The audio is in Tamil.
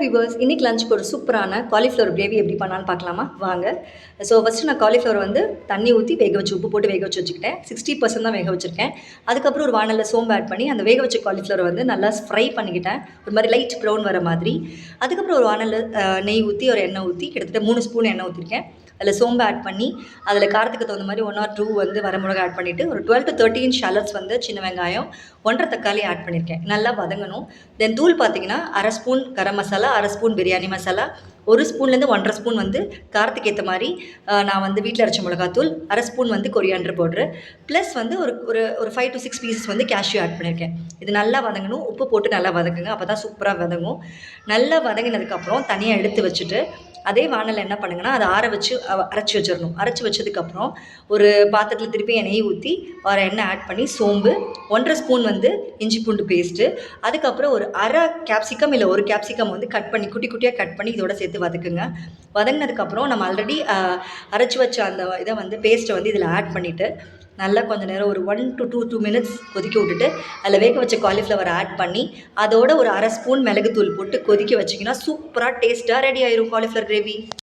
வியூவர்ஸ், இன்னைக்கு லஞ்சுக்கு ஒரு சூப்பரான காலிஃப்ளவர் கிரேவி எப்படி பண்ணலான்னு பார்க்கலாமா? வாங்க. ஸோ ஃபஸ்ட்டு நான் காலிஃப்ளவர் வந்து தண்ணி ஊற்றி வேக வச்சு உப்பு போட்டு வேக வச்சு வச்சுக்கிட்டேன். 60% தான் வேக வச்சுருக்கேன். அதுக்கப்புறம் ஒரு வானலில் சோம்பு ஆட் பண்ணி அந்த வேக வச்ச காலிஃப்ளவரை வந்து நல்லா ஃப்ரை பண்ணிக்கிட்டேன். ஒரு மாதிரி லைட் ப்ரௌன் வர மாதிரி. அதுக்கப்புறம் ஒரு வானலில் நெய் ஊற்றி ஒரு எண்ணெய் ஊற்றி கிட்டத்தட்ட 3 ஸ்பூன் எண்ணெய் ஊற்றிருக்கேன். அதில் சோம்பு ஆட் பண்ணி அதில் காரத்துக்கு தகுந்த மாதிரி 1 or 2 வந்து வரமிளகா ஆட் பண்ணிவிட்டு ஒரு 12 to 13 ஷாலட்ஸ் வந்து சின்ன வெங்காயம் 1.5 தக்காளி ஆட் பண்ணியிருக்கேன். நல்லா வதங்கணும். தென் தூள் பார்த்தீங்கன்னா அரை ஸ்பூன் கரம் மசாலா, அரை ஸ்பூன் பிரியாணி மசாலா, 1 ஸ்பூன்லேருந்து 1.5 ஸ்பூன் வந்து காரத்துக்கு ஏற்ற மாதிரி நான் வந்து வீட்டில் அரைச்ச மிளகாத்தூள், அரை ஸ்பூன் வந்து கொரியாண்டர் பவுட்ரு, ப்ளஸ் வந்து ஒரு ஒரு ஒரு 5 to 6 பீசஸ் வந்து கேஷ்யூ ஆட் பண்ணியிருக்கேன். இது நல்லா வதங்கணும். உப்பு போட்டு நல்லா வதக்குங்க. அப்போ தான் சூப்பராக வதங்கும். நல்லா வதங்கினதுக்கப்புறம் தனியாக எடுத்து வச்சுட்டு அதே வானலில் என்ன பண்ணுங்கன்னா அதை ஆற வச்சு அரைச்சி வச்சிடணும். அரைச்சி வச்சதுக்கப்புறம் ஒரு பாத்திரத்தில் திருப்பி எண்ணெய் ஊற்றி ஒரு எண்ணெய் ஆட் பண்ணி சோம்பு, 1.5 ஸ்பூன் வந்து இஞ்சி பூண்டு பேஸ்ட்டு, அதுக்கப்புறம் ஒரு அரை கேப்சிகம் இல்லை ஒரு கேப்சிகம் வந்து கட் பண்ணி குட்டி குட்டியாக கட் பண்ணி இதோட சேர்த்து வதக்குங்க. வதங்கினதுக்கப்புறம் நம்ம ஆல்ரெடி அரைச்சி வச்ச அந்த இதை வந்து பேஸ்ட்டை வந்து இதில் ஆட் பண்ணிவிட்டு நல்லா கொஞ்சம் நேரம் ஒரு 1 to 2 மினிட்ஸ் கொதிக்க விட்டுட்டு அதில் வேக வச்ச காலிஃப்ளவர் ஆட் பண்ணி அதோட ஒரு அரை ஸ்பூன் மிளகுத்தூள் போட்டு கொதிக்க வச்சிங்கன்னா சூப்பராக டேஸ்ட்டாக ரெடி ஆயிரும் காலிஃப்ளவர் கிரேவி.